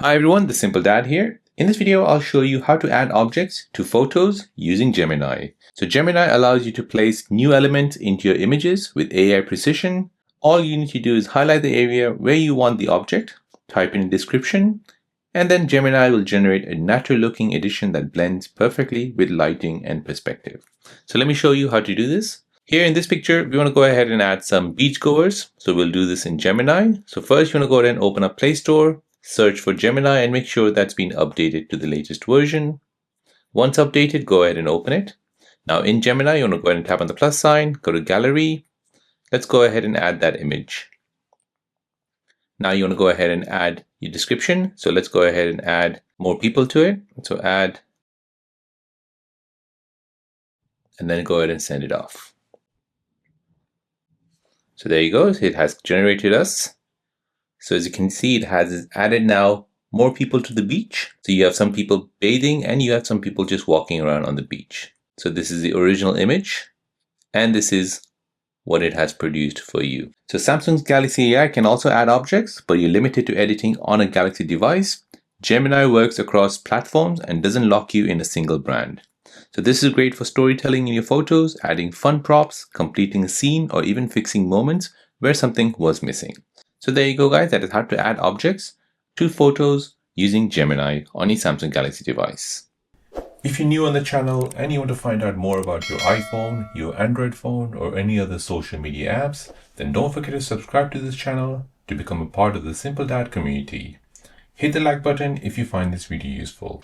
Hi everyone, the Simple Dad here. In this video, I'll show you how to add objects to photos using Gemini. So Gemini allows you to place new elements into your images with AI precision. All you need to do is highlight the area where you want the object, type in a description, and then Gemini will generate a natural looking edition that blends perfectly with lighting and perspective. So let me show you how to do this. Here in this picture, we want to go ahead and add some beachgoers. So we'll do this in Gemini. So first you want to go ahead and open up Play Store, search for Gemini and make sure that's been updated to the latest version. Once updated, go ahead and open it. Now in Gemini, you want to go ahead and tap on the plus sign, go to Gallery. Let's go ahead and add that image. Now you want to go ahead and add your description. So let's go ahead and add more people to it. So add, and then go ahead and send it off. So there you go, it has generated us. So as you can see, it has added now more people to the beach. So you have some people bathing and you have some people just walking around on the beach. So this is the original image and this is what it has produced for you. So Samsung's Galaxy AI can also add objects, but you're limited to editing on a Galaxy device. Gemini works across platforms and doesn't lock you in a single brand. So this is great for storytelling in your photos, adding fun props, completing a scene, or even fixing moments where something was missing. So there you go guys, that is how to add objects to photos using Gemini on your Samsung Galaxy device. If you're new on the channel and you want to find out more about your iPhone, your Android phone, or any other social media apps, then don't forget to subscribe to this channel to become a part of the Simple Dad community. Hit the like button if you find this video useful.